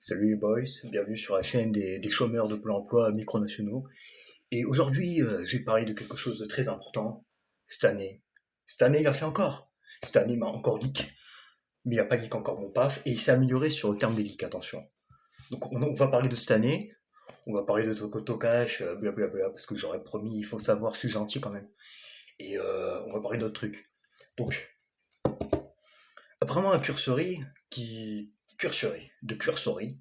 Salut les boys, bienvenue sur la chaîne des chômeurs de Pôle emploi micronationaux. Et aujourd'hui, je vais parler de quelque chose de très important. Cette année. Cette année, il a fait encore. Cette année, il m'a encore leak. Mais il n'a pas leak encore mon paf. Et il s'est amélioré sur le terme des leaks, attention. Donc on va parler de cette année. On va parler de Tokash, blablabla, parce que j'aurais promis, il faut savoir, je suis gentil quand même. Et on va parler d'autres trucs. Donc, apparemment, un cursory de cursory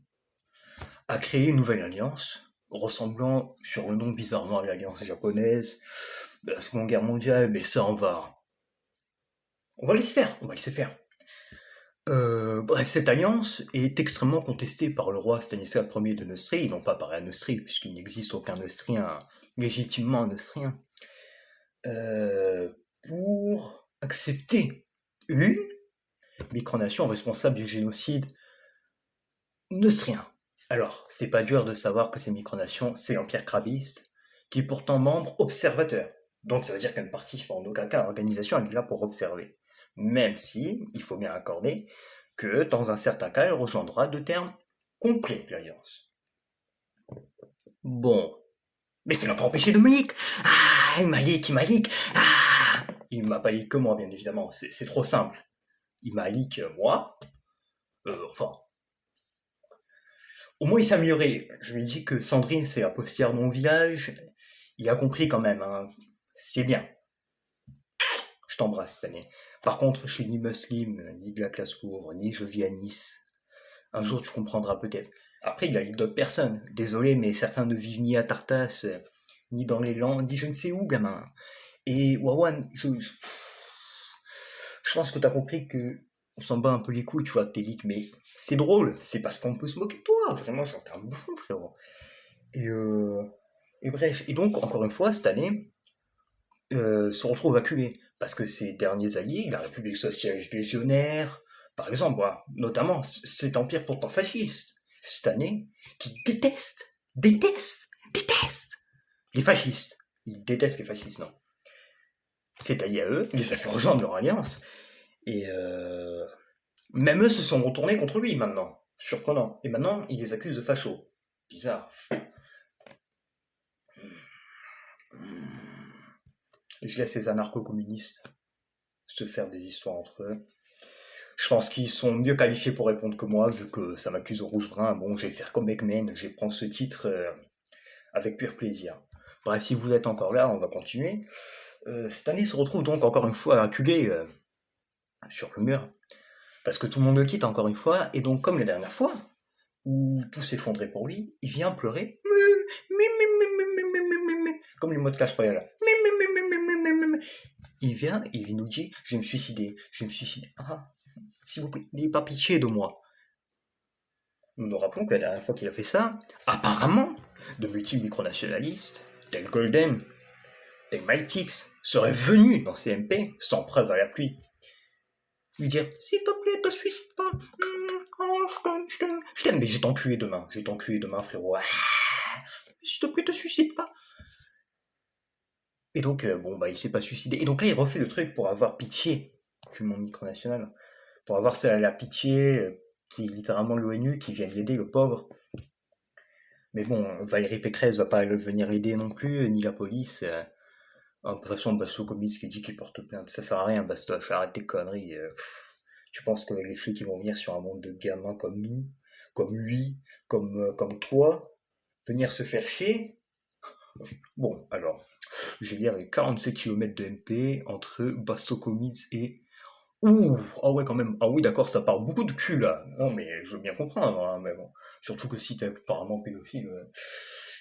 a créé une nouvelle alliance, ressemblant sur le nom bizarrement à l'alliance japonaise de la Seconde Guerre mondiale, mais ça on va laisser faire, on va laisser faire. Bref, cette alliance est extrêmement contestée par le roi Stanislas Ier de Neustrie, non pas par la Neustrie, puisqu'il n'existe aucun Neustrien légitimement neustrien, euh, pour accepter une micronation responsable du génocide neustrien. Alors, c'est pas dur de savoir que ces micronations, c'est l'Empire Kraviste, qui est pourtant membre observateur. Donc ça veut dire qu'elle ne participe en aucun cas à l'organisation, elle est là pour observer. Même si, il faut bien accorder, que dans un certain cas, elle rejoindra de termes complets l'Alliance. Bon. Mais ça n'a pas empêché Dominique. Ah, il m'a leak. Ah, il m'a pas leak que moi, bien évidemment. C'est trop simple. Il m'a leak moi. Enfin, au moins il s'est amélioré. Je lui ai dit que Sandrine, c'est la postière de mon village. Il a compris quand même, hein. C'est bien. Je t'embrasse cette année. Par contre, je suis ni musulman, ni de la classe pauvre, ni je vis à Nice. Un jour, tu comprendras peut-être. Après, il a d'autres personnes. Désolé, mais certains ne vivent ni à Tartas, ni dans les Landes, ni je ne sais où, gamin. Et Wawan, je pense que t'as compris que on s'en bat un peu les couilles, tu vois, Télic, mais c'est drôle. C'est parce qu'on peut se moquer de toi. Vraiment, j'en un bouffon, frérot. Et, euh, et bref. Et donc, encore une fois, cette année, se retrouve acculé. Parce que ces derniers alliés, la République socialiste légionnaire, par exemple, voilà, notamment cet empire pourtant fasciste, cette année, qui déteste les fascistes. Ils détestent les fascistes, non. C'est allié à eux, il les a fait rejoindre leur alliance. Et même eux se sont retournés contre lui maintenant. Surprenant. Et maintenant, ils les accusent de fachos. Bizarre. Je laisse les anarcho-communistes se faire des histoires entre eux. Je pense qu'ils sont mieux qualifiés pour répondre que moi, vu que ça m'accuse au rouge-brun. Bon, je vais faire comme Beckman, je vais prendre ce titre avec pur plaisir. Bref, si vous êtes encore là, on va continuer. Cette année se retrouve donc encore une fois acculé sur le mur, parce que tout le monde le quitte encore une fois, et donc comme la dernière fois, où tout s'effondrait pour lui, il vient pleurer, comme les mots de Clash Royale. Il vient et il nous dit, je vais me suicider, je vais me suicider. Ah, s'il vous plaît, n'ayez pas pitié de moi. Nous nous rappelons que la dernière fois qu'il a fait ça, apparemment, de multiples micronationalistes, tels Golden, tels Mytix, seraient venus dans CMP, sans preuve à l'appui, lui dire s'il te plaît, te suicide pas. Oh, je t'aime, mais je vais t'enculer demain, frérot. Ah, s'il te plaît, te suicide pas. Et donc, bon, bah, il s'est pas suicidé. Et donc là, il refait le truc pour avoir pitié du monde micronational. Pour avoir la pitié qui est littéralement l'ONU qui vient l'aider, le pauvre. Mais bon, Valérie Pécresse va pas venir l'aider non plus, ni la police. De toute façon, Basso Comis qui dit qu'il porte plainte. Ça sert à rien, Bastoche, arrête tes conneries. Tu penses que les flics ils vont venir sur un monde de gamins comme nous, comme lui, comme toi, venir se faire chier? Bon, alors, je vais lire les 47 km de MP entre Bastocomitz et... Ouh, ah ouais, quand même. Ah oui, d'accord, ça part beaucoup de cul, là. Non, mais je veux bien comprendre, hein, mais bon. Surtout que si t'es apparemment pédophile,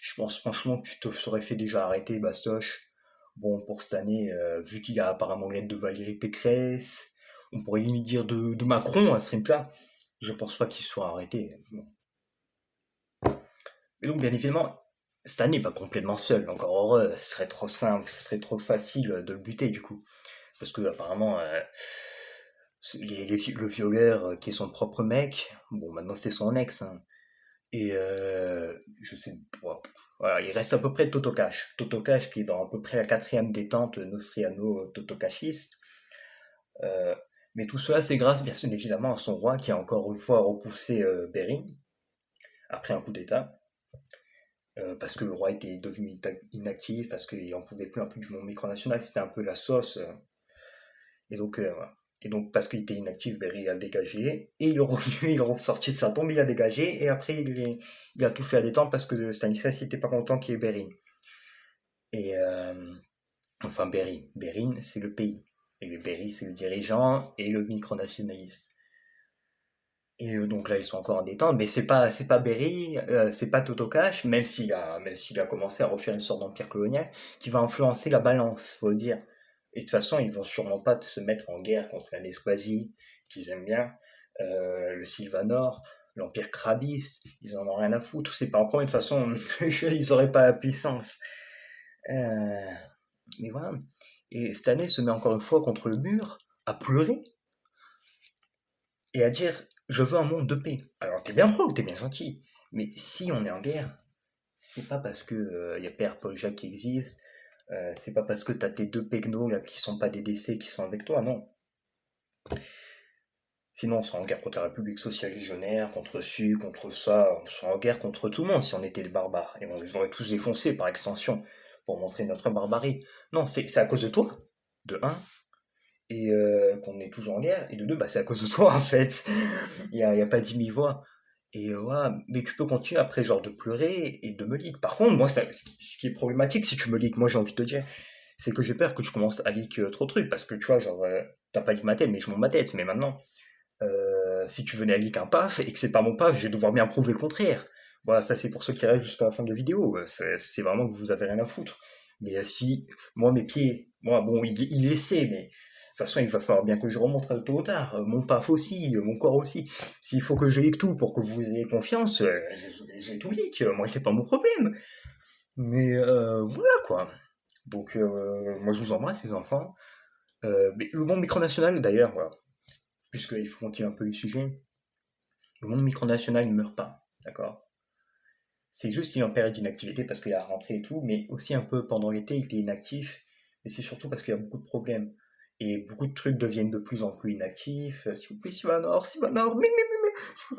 je pense franchement que tu te serais fait déjà arrêter, Bastoche. Bon, pour cette année, vu qu'il y a apparemment l'aide de Valérie Pécresse, on pourrait limite dire de Macron à ce rythme-là. Je pense pas qu'il soit arrêté. Bon. Et donc, bien évidemment, cette année, pas complètement seul, encore heureux, ce serait trop simple, ce serait trop facile de le buter, du coup. Parce que, apparemment, le violeur qui est son propre mec, bon, maintenant c'est son ex, hein, et je sais, voilà, il reste à peu près Totokash. Totokash qui est dans à peu près la quatrième détente nostriano-totokashiste. Mais tout cela, c'est grâce, bien sûr, évidemment, à son roi qui a encore une fois repoussé Bérin après un coup d'État, parce que le roi était devenu inactif, parce qu'il n'en pouvait plus un peu du monde micronational, c'était un peu la sauce. Et donc, voilà. Et donc, parce qu'il était inactif, Berry a dégagé, et il est revenu, il est ressorti de sa tombe, il a dégagé, et après, il a tout fait à détendre parce que Stanislas n'était pas content qu'il y ait Bérin. Et, enfin, Bérin, c'est le pays. Et le Berry, c'est le dirigeant et le micronationaliste. Et donc là, ils sont encore en détente, mais c'est pas Berry, c'est pas Totokash, même s'il a commencé à refaire une sorte d'empire colonial, qui va influencer la balance, faut le dire. Et de toute façon, ils vont sûrement pas se mettre en guerre contre la Nesquasie, qu'ils aiment bien, le Sylvanor, l'empire Krabiste, ils en ont rien à foutre, c'est pas en premier, de toute façon, ils auraient pas la puissance. Euh, mais voilà. Et cette année se met encore une fois contre le mur, à pleurer, et à dire je veux un monde de paix. Alors t'es bien drôle, t'es bien gentil, mais si on est en guerre, c'est pas parce que y a Père Paul Jacques qui existe, c'est pas parce que t'as tes deux pegnos là qui sont pas des décès qui sont avec toi, non. Sinon on serait en guerre contre la République sociale légionnaire, contre ci, contre ça, on serait en guerre contre tout le monde si on était des barbares, et on les aurait tous défoncés par extension, pour montrer notre barbarie. Non, c'est à cause de toi, de un, et qu'on est toujours en guerre, et de deux, bah, c'est à cause de toi en fait. Il y a pas 10 000 voix. Et ouais, mais tu peux continuer après, genre, de pleurer et de me leak. Par contre, moi, ce qui est problématique, si tu me leak, moi, j'ai envie de te dire, c'est que j'ai peur que tu commences à leak trop de trucs, parce que tu vois, genre, t'as pas leak ma tête, mais je monte ma tête. Mais maintenant, si tu venais à leak un paf et que c'est pas mon paf, je vais devoir bien prouver le contraire. Voilà, ça, c'est pour ceux qui restent jusqu'à la fin de la vidéo. C'est vraiment que vous avez rien à foutre. Mais si, moi, mes pieds, moi, bon, il essaie, mais de toute façon, il va falloir bien que je remonte tôt ou tard. Mon paf aussi, mon corps aussi. S'il faut que je leak tout pour que vous ayez confiance, j'ai tout leak. Moi, c'est pas mon problème. Mais voilà, quoi. Donc, moi, je vous embrasse, les enfants. Mais le monde micronational, d'ailleurs, voilà, puisqu'il faut continuer un peu le sujet, le monde micronational ne meurt pas, d'accord. C'est juste qu'il est en période d'inactivité parce qu'il a rentré et tout, mais aussi un peu pendant l'été, il était inactif, et c'est surtout parce qu'il y a beaucoup de problèmes. Et beaucoup de trucs deviennent de plus en plus inactifs. S'il vous plaît, Sylvanor, s'il vous plaît,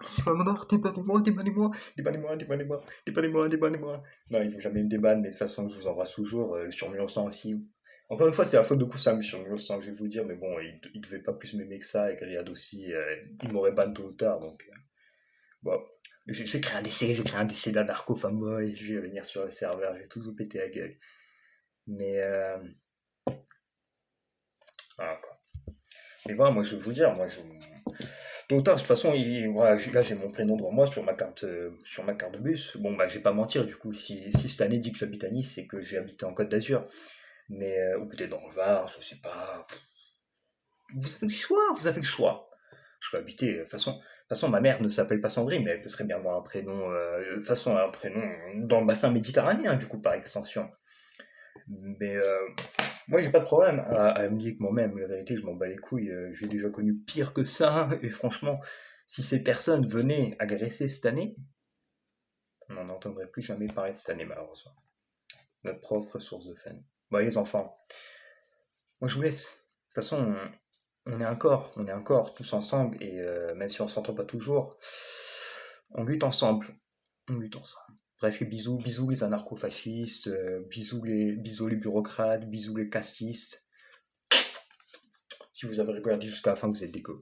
Sylvanor, débannez-moi, débannez-moi, débannez-moi, débannez-moi, débannez-moi, débannez-moi. Non, ils vont jamais me débanner, mais de toute façon, je vous embrasse toujours. Sur Mulancin aussi. Encore une fois, c'est la faute de Koussam sur Mulancin, je vais vous dire, mais bon, il devait pas plus m'aimer que ça, et Griad aussi, il m'aurait ban tôt ou tard, donc. Bon, j'ai créé un DC d'anarcho fanboy, je vais venir sur le serveur, je vais tout vous péter la gueule. Mais voilà quoi. Mais voilà, moi je vais vous dire, tôt ou tard, de toute façon, voilà, là j'ai mon prénom devant moi sur ma carte de bus. Bon bah je vais pas mentir, du coup, si cette année dit que j'habite à Nice, c'est que j'ai habité en Côte d'Azur. Mais, ou peut-être dans le Var, je sais pas. Vous avez le choix, vous avez le choix. Je peux habiter, de toute façon, ma mère ne s'appelle pas Sandrine, mais elle peut très bien avoir un prénom, de toute façon, un prénom dans le bassin méditerranéen, du coup, par extension. Mais moi, j'ai pas de problème à me dire que moi-même, la vérité, je m'en bats les couilles. J'ai déjà connu pire que ça, et franchement, si ces personnes venaient agresser cette année, on n'en entendrait plus jamais parler cette année, malheureusement. Notre propre source de fans. Bon, les enfants, moi, je vous laisse. De toute façon, on est un corps tous ensemble, et même si on s'entend pas toujours, on lutte ensemble. On lutte ensemble. Bref, et bisous, bisous les anarcho-fascistes, bisous les bureaucrates, bisous les castistes. Si vous avez regardé jusqu'à la fin, vous êtes des goats.